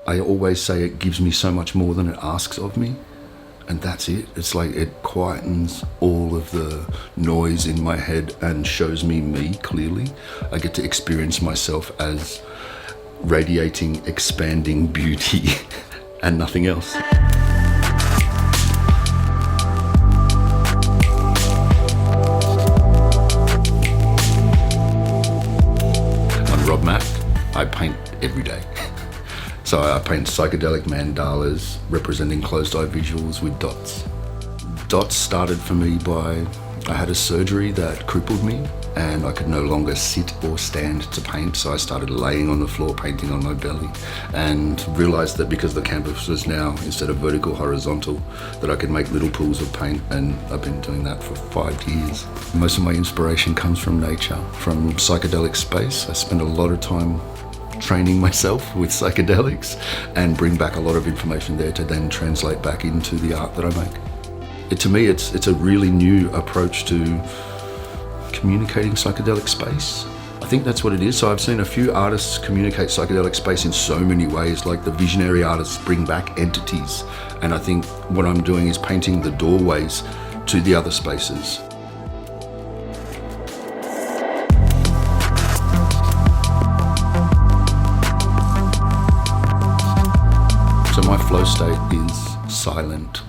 I always say it gives me so much more than it asks of me. And that's it. It's like it quietens all of the noise in my head and shows me clearly. I get to experience myself as radiating, expanding beauty and nothing else. I'm Rob Mack. I paint every day. So I paint psychedelic mandalas representing closed-eye visuals with dots. Dots started for me by, I had a surgery that crippled me and I could no longer sit or stand to paint, so I started laying on the floor painting on my belly and realised that because the canvas was now, instead of vertical, horizontal, that I could make little pools of paint, and I've been doing that for 5 years. Most of my inspiration comes from nature, from psychedelic space. I spend a lot of time training myself with psychedelics and bring back a lot of information there to then translate back into the art that I make. To me, it's a really new approach to communicating psychedelic space. I think that's what it is. So I've seen a few artists communicate psychedelic space in so many ways, like the visionary artists bring back entities. And I think what I'm doing is painting the doorways to the other spaces. So my flow state is silent.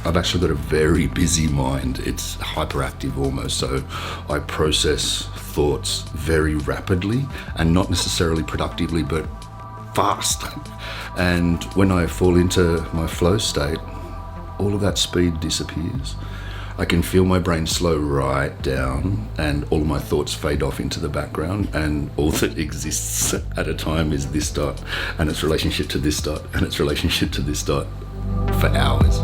I've actually got a very busy mind. It's hyperactive almost, so I process thoughts very rapidly and not necessarily productively, but fast. And when I fall into my flow state, all of that speed disappears. I can feel my brain slow right down and all of my thoughts fade off into the background, and all that exists at a time is this dot and its relationship to this dot and its relationship to this dot for hours.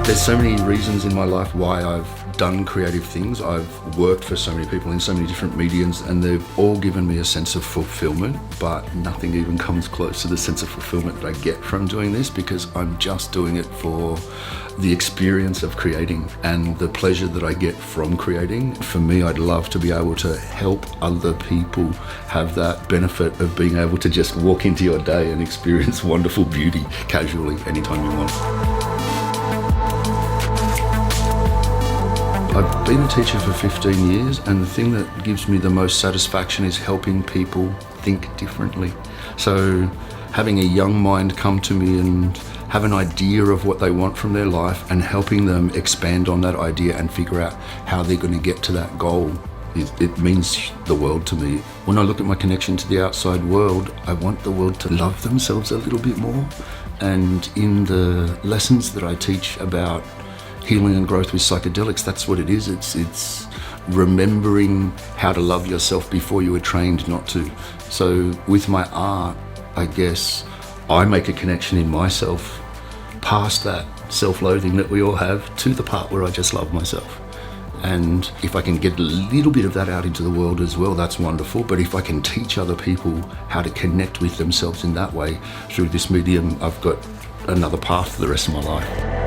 There's so many reasons in my life why I've done creative things. I've worked for so many people in so many different mediums, and they've all given me a sense of fulfillment, but nothing even comes close to the sense of fulfillment that I get from doing this, because I'm just doing it for the experience of creating and the pleasure that I get from creating. For me, I'd love to be able to help other people have that benefit of being able to just walk into your day and experience wonderful beauty casually anytime you want. I've been a teacher for 15 years, and the thing that gives me the most satisfaction is helping people think differently. So having a young mind come to me and have an idea of what they want from their life and helping them expand on that idea and figure out how they're going to get to that goal, it means the world to me. When I look at my connection to the outside world, I want the world to love themselves a little bit more. And in the lessons that I teach about healing and growth with psychedelics, that's what it is. It's remembering how to love yourself before you were trained not to. So with my art, I guess I make a connection in myself past that self-loathing that we all have to the part where I just love myself. And if I can get a little bit of that out into the world as well, that's wonderful. But if I can teach other people how to connect with themselves in that way through this medium, I've got another path for the rest of my life.